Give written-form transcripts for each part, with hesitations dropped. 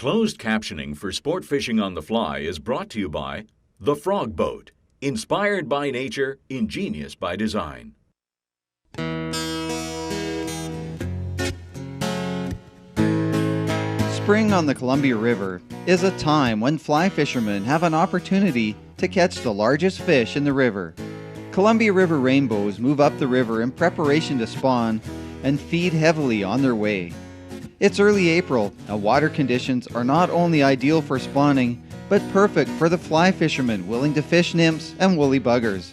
Closed captioning for sport fishing on the fly is brought to you by The Frog Boat, inspired by nature, ingenious by design. Spring on the Columbia River is a time when fly fishermen have an opportunity to catch the largest fish in the river. Columbia River rainbows move up the river in preparation to spawn and feed heavily on their way. It's early April, and water conditions are not only ideal for spawning, but perfect for the fly fishermen willing to fish nymphs and woolly buggers.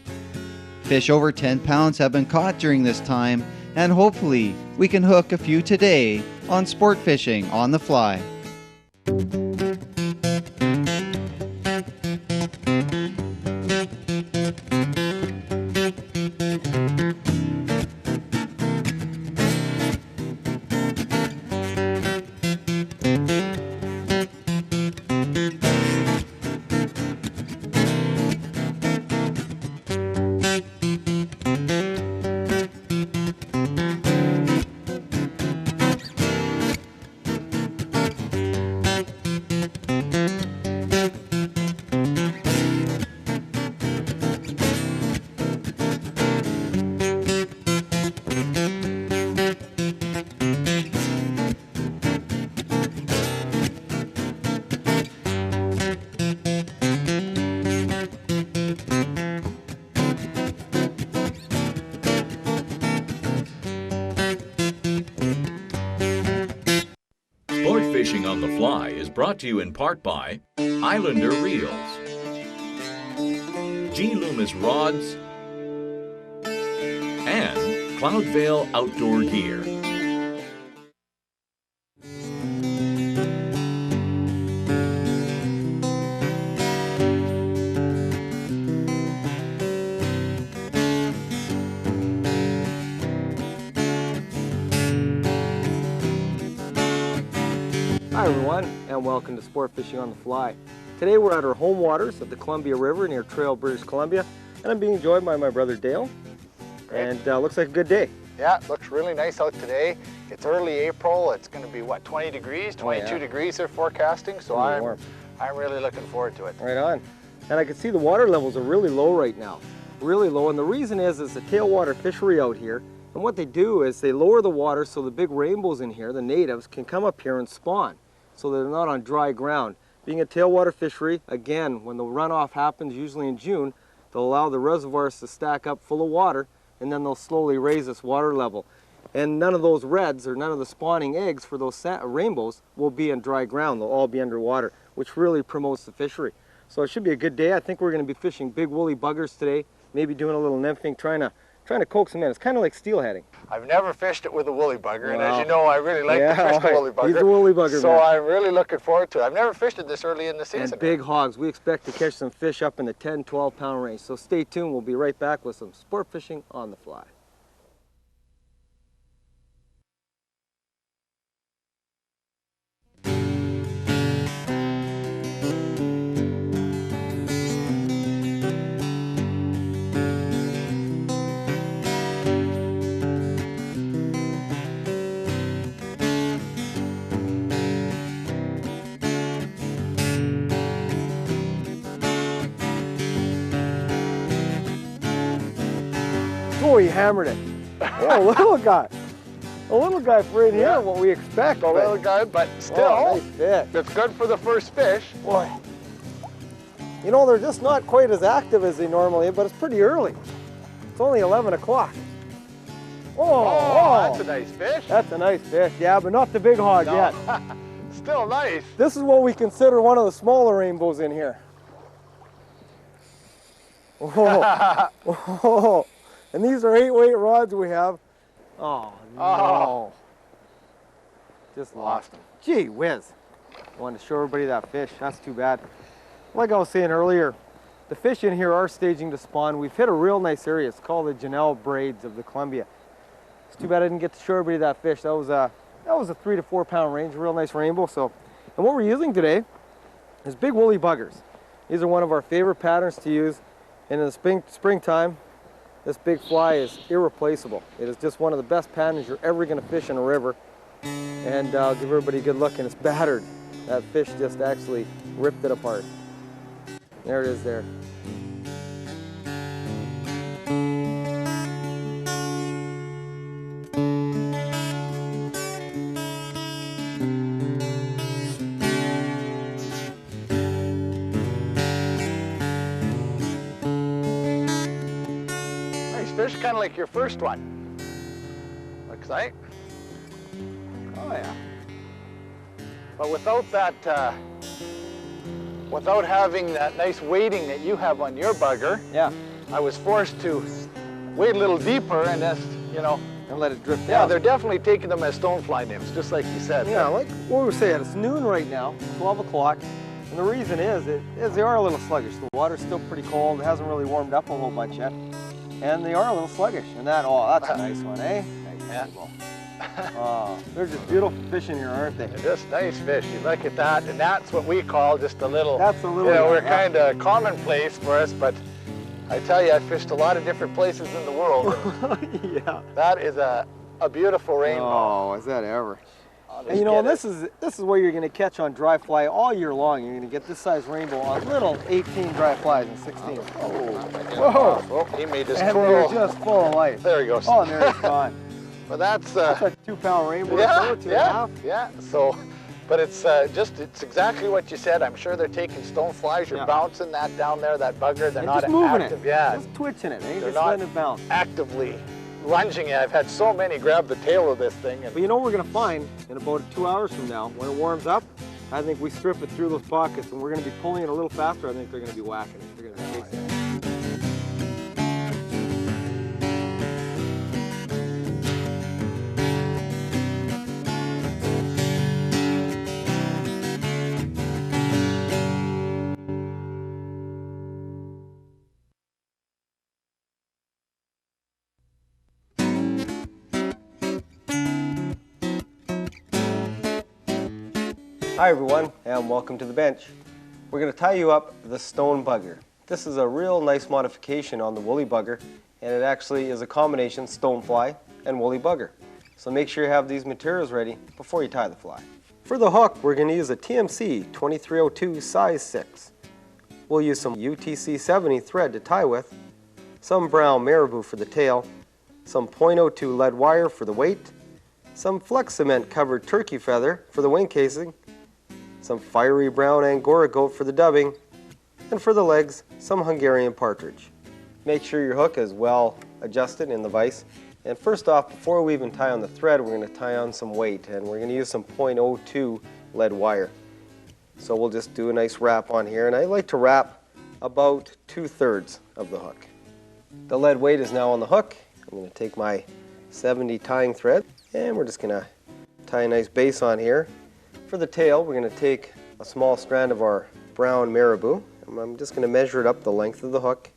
Fish over 10 pounds have been caught during this time, and hopefully we can hook a few today on sport fishing on the fly. Sport Fishing on the Fly is brought to you in part by Islander Reels, G. Loomis Rods, and Cloudvale Outdoor Gear. Hi everyone, and welcome to Sport Fishing on the Fly. Today we're at our home waters of the Columbia River near Trail, British Columbia, and I'm being joined by my brother Dale. Great. And looks like a good day. Yeah, it looks really nice out today. It's early April. It's going to be, what, 20 degrees? 22 degrees they're forecasting, so I'm really looking forward to it. Right on. And I can see the water levels are really low right now. Really low, and the reason is the tailwater fishery out here, and what they do is they lower the water so the big rainbows in here, the natives, can come up here and spawn, so they're not on dry ground. Being a tailwater fishery, again, when the runoff happens, usually in June, they'll allow the reservoirs to stack up full of water, and then they'll slowly raise this water level. And none of those reds, or none of the spawning eggs for those rainbows will be in dry ground. They'll all be underwater, which really promotes the fishery. So it should be a good day. I think we're going to be fishing big woolly buggers today, maybe doing a little nymphing, trying to coax them in. It's kind of like steelheading. I've never fished it with a woolly bugger, and as you know, I really like to fish the woolly bugger. He's a woolly bugger, so man. I'm really looking forward to it. I've never fished it this early in the season. And big hogs. We expect to catch some fish up in the 10, 12 pound range. So stay tuned. We'll be right back with some sport fishing on the fly. Oh, he hammered it. Oh, little guy. A little guy for in here, what we expect. A little guy, but still, nice fish. It's good for the first fish. Boy. You know, they're just not quite as active as they normally are, but it's pretty early. It's only 11 o'clock. Oh, that's a nice fish. That's a nice fish, yeah, but not the big hog yet. Still nice. This is what we consider one of the smaller rainbows in here. Oh. Oh. And these are 8-weight rods we have. Oh, no. Oh. Just lost them. Gee whiz. I wanted to show everybody that fish. That's too bad. Like I was saying earlier, the fish in here are staging to spawn. We've hit a real nice area. It's called the Janelle Braids of the Columbia. It's too bad I didn't get to show everybody that fish. That was a 3 to 4 pound range, real nice rainbow. So, and what we're using today is big woolly buggers. These are one of our favorite patterns to use. And in the springtime, this big fly is irreplaceable. It is just one of the best patterns you're ever going to fish in a river. And I'll give everybody a good look, and it's battered. That fish just actually ripped it apart. There it is there. Nice fish, kind of like your first one. Looks like. Oh yeah. But without that, without having that nice weighting that you have on your bugger, Yeah. I was forced to wade a little deeper and just, you know. And let it drift Yeah, down. they're definitely taking them as stonefly nymphs, just like you said. Yeah, like what we were saying, it's noon right now, 12 o'clock. And the reason is they are a little sluggish. The water's still pretty cold. It hasn't really warmed up a whole bunch yet. And they are a little sluggish. And that, oh, that's a nice one, eh? Yeah. Oh, they're just beautiful fish in here, aren't they? They're just nice fish. You look at that, and that's what we call just a little. That's a little. You know, guy, we're yeah. kind of commonplace for us, but I tell you, I fished a lot of different places in the world. Yeah. That is a beautiful rainbow. Oh, is that ever? And you know, this is where you're going to catch on dry fly all year long. You're going to get this size rainbow on little 18 dry flies and 16. Whoa! Oh, he made his And twirl. they're just full of life. There he goes. Oh, and there it's gone. But that's a 2-pound rainbow. yeah, or so, 2.5. yeah. So, but it's it's exactly what you said. I'm sure they're taking stoneflies. You're bouncing that down there, that bugger. They're And not just moving active. it. Yeah, Just twitching it. Eh? They're Just not letting it bounce. actively lunging it. I've had so many grab the tail of this thing. And But you know what we're going to find in about 2 hours from now, when it warms up, I think we strip it through those pockets and we're going to be pulling it a little faster. I think they're going to be whacking it. They're going to be chasing it. Hi everyone, and welcome to the bench. We're going to tie you up the stone bugger. This is a real nice modification on the woolly bugger, and it actually is a combination stonefly and woolly bugger. So make sure you have these materials ready before you tie the fly. For the hook, we're going to use a TMC 2302 size 6. We'll use some UTC 70 thread to tie with, some brown marabou for the tail, some .02 lead wire for the weight, some flex cement covered turkey feather for the wing casing, some fiery brown Angora goat for the dubbing, and for the legs, some Hungarian partridge. Make sure your hook is well adjusted in the vise. And first off, before we even tie on the thread, we're going to tie on some weight, and we're going to use some .02 lead wire. So we'll just do a nice wrap on here, and I like to wrap about 2/3 of the hook. The lead weight is now on the hook. I'm going to take my 70 tying thread, and we're just going to tie a nice base on here. For the tail, we're going to take a small strand of our brown marabou. I'm just going to measure it up the length of the hook,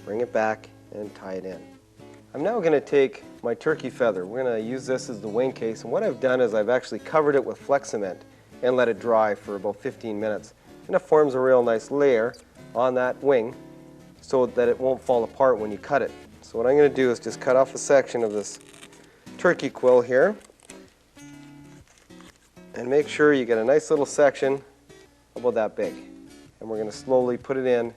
bring it back, and tie it in. I'm now going to take my turkey feather. We're going to use this as the wing case, and what I've done is I've actually covered it with flex cement and let it dry for about 15 minutes. And it forms a real nice layer on that wing so that it won't fall apart when you cut it. So what I'm going to do is just cut off a section of this turkey quill here, and make sure you get a nice little section about that big. And we're going to slowly put it in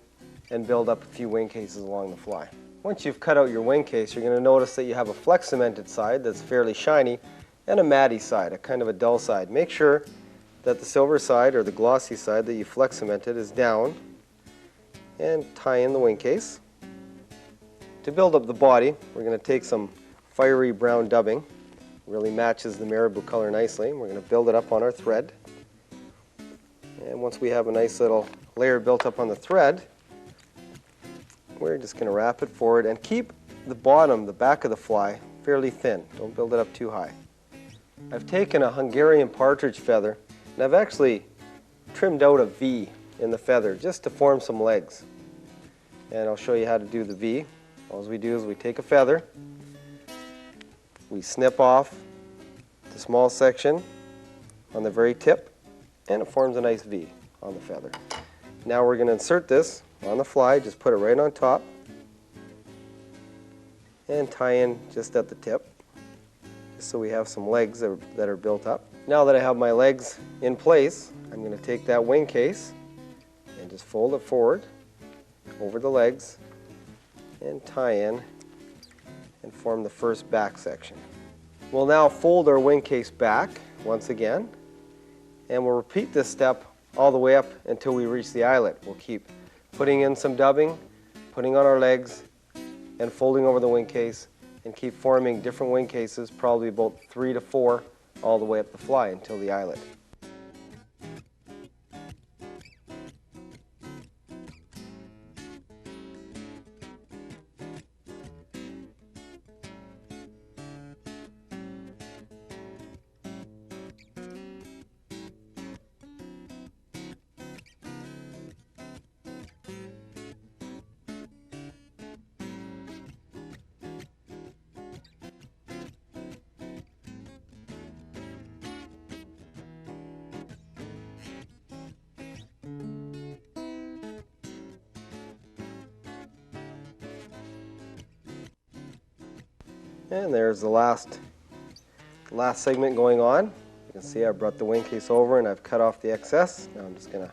and build up a few wing cases along the fly. Once you've cut out your wing case, you're going to notice that you have a flex cemented side that's fairly shiny and a matty side, a kind of a dull side. Make sure that the silver side or the glossy side that you flex cemented is down, and tie in the wing case. To build up the body, we're going to take some fiery brown dubbing. Really matches the marabou color nicely. We're going to build it up on our thread. And once we have a nice little layer built up on the thread, we're just going to wrap it forward and keep the bottom, the back of the fly, fairly thin. Don't build it up too high. I've taken a Hungarian partridge feather, and I've actually trimmed out a V in the feather just to form some legs. And I'll show you how to do the V. All we do is we take a feather, we snip off the small section on the very tip, and it forms a nice V on the feather. Now we're going to insert this on the fly, just put it right on top, and tie in just at the tip, just so we have some legs that are built up. Now that I have my legs in place, I'm going to take that wing case and just fold it forward over the legs and tie in and form the first back section. We'll now fold our wing case back once again, and we'll repeat this step all the way up until we reach the eyelet. We'll keep putting in some dubbing, putting on our legs, and folding over the wing case, and keep forming different wing cases, probably about 3 to 4, all the way up the fly until the eyelet. And there's the last segment going on. You can see I brought the wing case over and I've cut off the excess. Now I'm just going to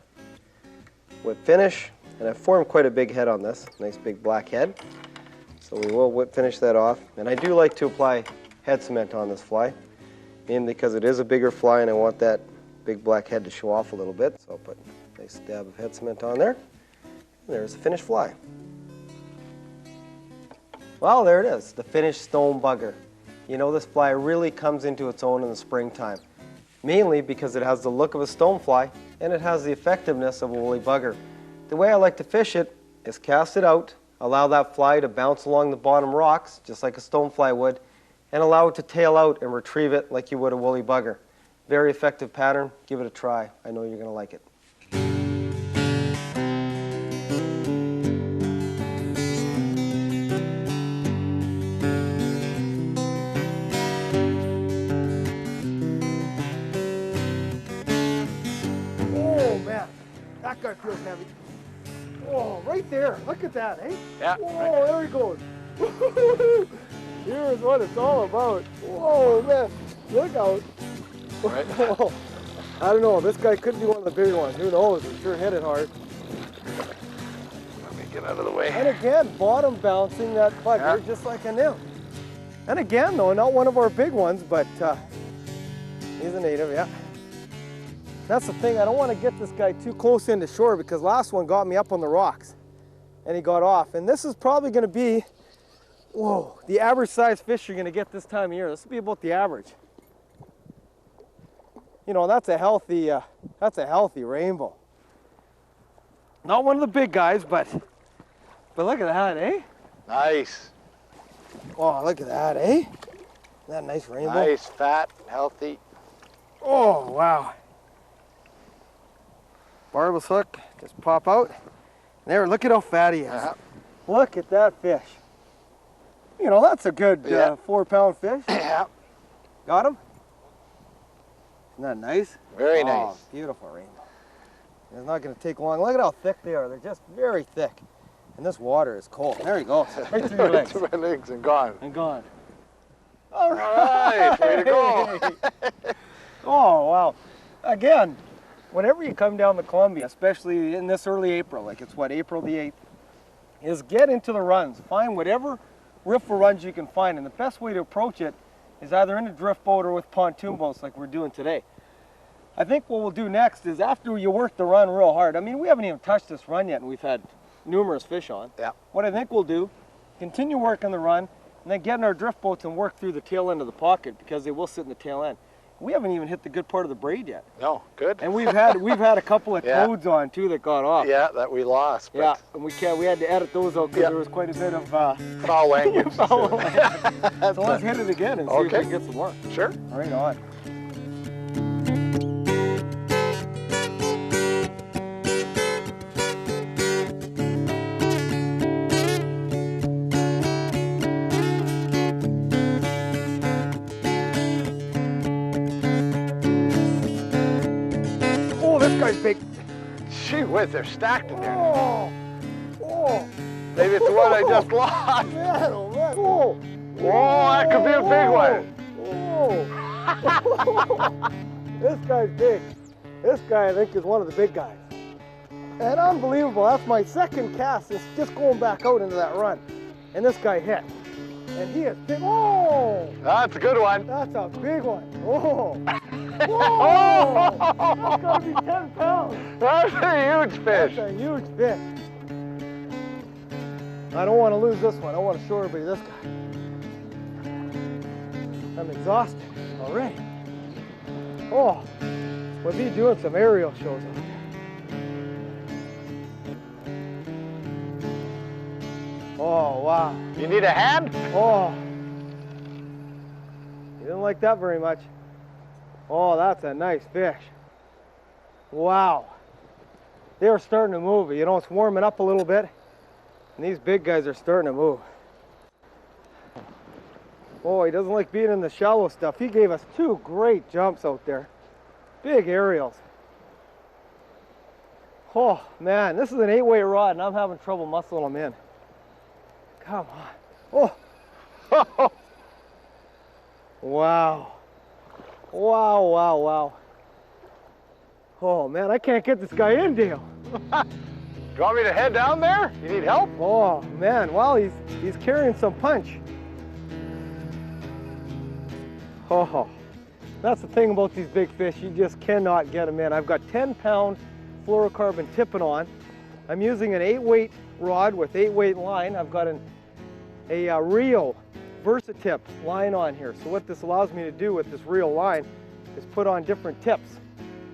whip finish, and I've formed quite a big head on this, nice big black head. So we will whip finish that off. And I do like to apply head cement on this fly, mainly because it is a bigger fly and I want that big black head to show off a little bit. So I'll put a nice dab of head cement on there. And there's the finished fly. Well, there it is, the finished stone bugger. You know, this fly really comes into its own in the springtime, mainly because it has the look of a stonefly and it has the effectiveness of a woolly bugger. The way I like to fish it is cast it out, allow that fly to bounce along the bottom rocks, just like a stonefly would, and allow it to tail out and retrieve it like you would a woolly bugger. Very effective pattern. Give it a try. I know you're going to like it. That guy feels heavy. Oh, right there. Look at that, eh? Yeah. Oh, there he goes. Here's what it's all about. Whoa, man. Look out. Right. I don't know. This guy could be one of the bigger ones. Who knows? He sure hit it hard. Let me get out of the way. And again, bottom bouncing that bugger just like a nymph. And again, though, not one of our big ones, but he's a native, yeah. That's the thing, I don't want to get this guy too close into shore because last one got me up on the rocks and he got off. And this is probably going to be, whoa, the average size fish you're going to get this time of year. This will be about the average. You know, that's a healthy rainbow. Not one of the big guys, but look at that, eh? Nice. Oh, look at that, eh? Isn't that a nice rainbow? Nice, fat, healthy. Oh, wow. Barbless hook, just pop out. There, look at how fat he is. Look at that fish. You know, that's a good 4-pound fish. Yeah. Got him? Isn't that nice? Very nice. Beautiful rainbow. It's not going to take long. Look at how thick they are. They're just very thick. And this water is cold. There he goes. Right through your legs. Through my legs and gone. And gone. All right. Way to go. Oh, wow. Again, whenever you come down the Columbia, especially in this early April, like it's what, April the 8th, is get into the runs. Find whatever riffle runs you can find. And the best way to approach it is either in a drift boat or with pontoon boats like we're doing today. I think what we'll do next is after you work the run real hard, I mean, we haven't even touched this run yet and we've had numerous fish on. Yeah. What I think we'll do, continue working the run and then get in our drift boats and work through the tail end of the pocket because they will sit in the tail end. We haven't even hit the good part of the braid yet. No, good. And we've had a couple of toads on too that got off. Yeah, that we lost. But yeah, and we had to edit those out because there was quite a bit of foul language. foul language. So let's hit it again and see if we can get some more. Sure. Right on. This guy's big. Gee whiz, they're stacked in there. Oh, oh. Maybe it's the one I just lost. Man, oh man. Oh, whoa, that could be a big one. Oh. This guy's big. This guy, I think, is one of the big guys. And unbelievable, that's my second cast since just going back out into that run. And this guy hit. And he is big. Oh! That's a good one. That's a big one. Oh! Whoa! That's gotta be 10 pounds. That's a huge fish. That's a huge fish. I don't want to lose this one. I want to show everybody this guy. I'm exhausted already. Oh, we'll be doing some aerial shows out there. Oh, wow. You need a hand? Oh. You didn't like that very much. Oh, that's a nice fish. Wow. They're starting to move. You know, it's warming up a little bit. And these big guys are starting to move. Oh, he doesn't like being in the shallow stuff. He gave us 2 great jumps out there. Big aerials. Oh, man, this is an 8-weight rod and I'm having trouble muscling them in. Come on. Oh. Wow. Wow, wow, wow. Oh, man, I can't get this guy in, Dale. You want me to head down there? You need help? Oh, man, well, he's carrying some punch. Oh, that's the thing about these big fish. You just cannot get them in. I've got 10-pound fluorocarbon tipping on. I'm using an 8-weight rod with 8-weight line. I've got a Rio Versatip line on here. So what this allows me to do with this Rio line is put on different tips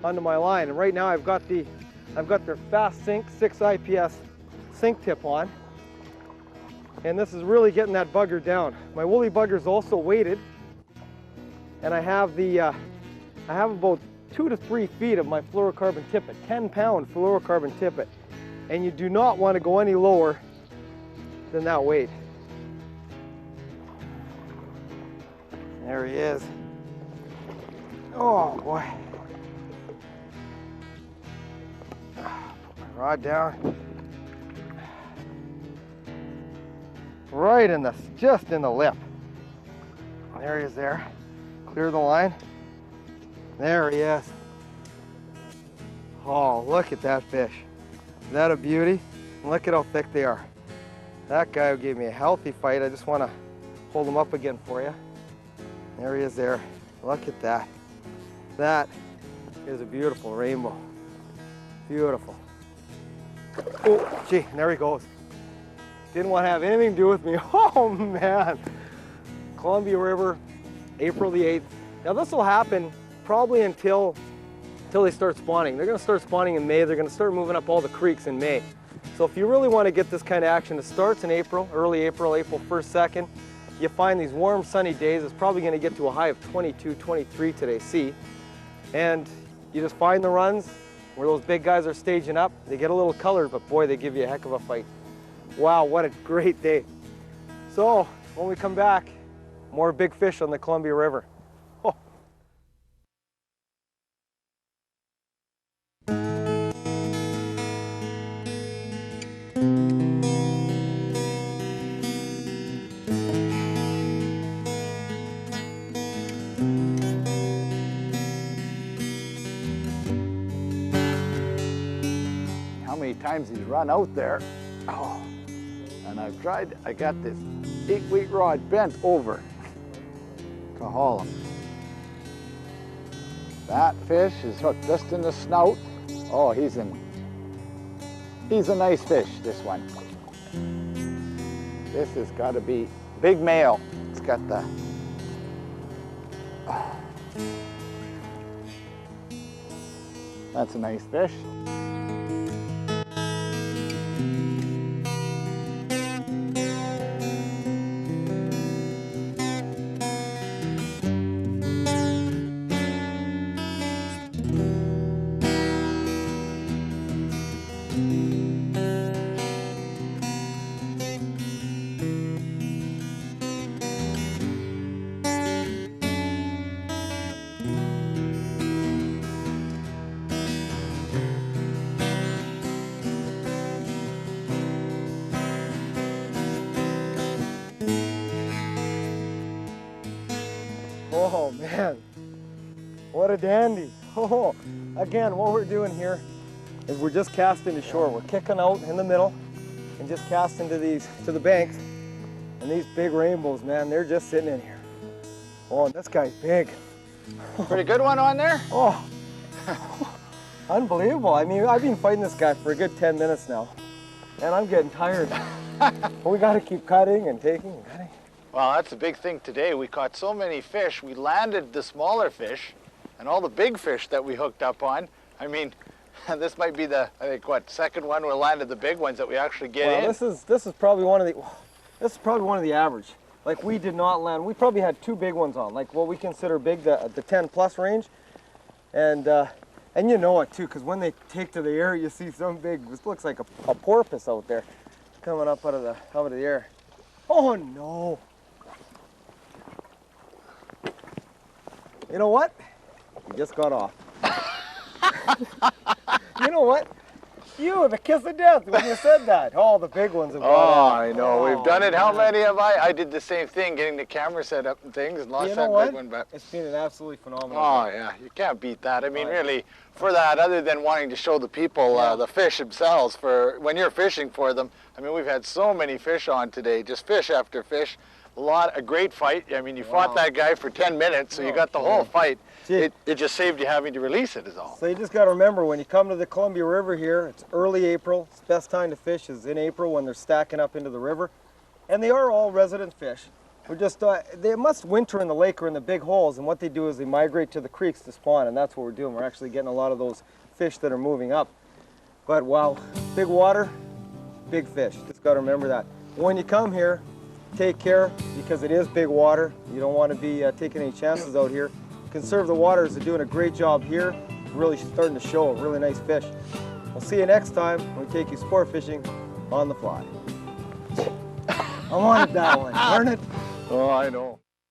onto my line. And right now I've got their Fast Sink 6 IPS sink tip on. And this is really getting that bugger down. My woolly bugger is also weighted. And I have about 2 to 3 feet of my fluorocarbon tippet, 10-pound fluorocarbon tippet. And you do not want to go any lower than that weight. There he is. Oh boy. Put my rod down. Right in just in the lip. There he is there. Clear the line. There he is. Oh, look at that fish. Isn't that a beauty? And look at how thick they are. That guy gave me a healthy fight. I just want to hold him up again for you. There he is there. Look at that. That is a beautiful rainbow. Beautiful. Oh, gee, and there he goes. Didn't want to have anything to do with me. Oh, man. Columbia River, April the 8th. Now, this will happen probably until they start spawning. They're going to start spawning in May. They're going to start moving up all the creeks in May. So if you really want to get this kind of action, it starts in April, early April, April 1st, 2nd. You find these warm, sunny days. It's probably going to get to a high of 22, 23 today, C. And you just find the runs where those big guys are staging up. They get a little colored, but boy, they give you a heck of a fight. Wow, what a great day. So when we come back, more big fish on the Columbia River. Oh. How many times he's run out there. Oh. And I got this 8-weight rod bent over to haul him. That fish is hooked just in the snout. Oh, he's a nice fish, this one. This has got to be big male. It's got the, that's a nice fish. Oh man, what a dandy. Oh, again, what we're doing here is we're just casting to shore. We're kicking out in the middle and just casting to the banks. And these big rainbows, man, they're just sitting in here. Oh, and this guy's big. Pretty good one on there? Oh, unbelievable. I mean, I've been fighting this guy for a good 10 minutes now, and I'm getting tired. But we got to keep cutting and taking and cutting. Well, that's the big thing today. We caught so many fish. We landed the smaller fish and all the big fish that we hooked up on. I mean, this might be the, I think, what, second one we landed the big ones that we actually get in. This is probably one of the average. Like, we did not land, we probably had 2 big ones on, like what we consider big, the 10 plus range. And you know it too, because when they take to the air, you see some big, this looks like a porpoise out there coming up out of the air. Oh no. You know what? He just got off. You know what? You were the kiss of death when you said that. Oh, the big ones have got Oh, out. I know. We've done it. How many have I? I did the same thing, getting the camera set up and things, and lost that big one. But it's been an absolutely phenomenal. Oh yeah, you can't beat that. I mean, really, for that, other than wanting to show the people the fish themselves, for when you're fishing for them. I mean, we've had so many fish on today, just fish after fish. A great fight. I mean, you fought that guy for 10 minutes, so you got the whole fight. It just saved you having to release it is all. So you just got to remember, when you come to the Columbia River here, it's early April. It's the best time to fish is in April when they're stacking up into the river. And they are all resident fish. We're just, they must winter in the lake or in the big holes, and what they do is they migrate to the creeks to spawn, and that's what we're doing. We're actually getting a lot of those fish that are moving up. But wow, big water, big fish. Just got to remember that. When you come here, take care, because it is big water. You don't want to be taking any chances out here. Conserve the Waters are doing a great job here. Really starting to show a really nice fish. We'll see you next time when we take you sport fishing on the fly. I wanted that one. Learn it. Oh, I know.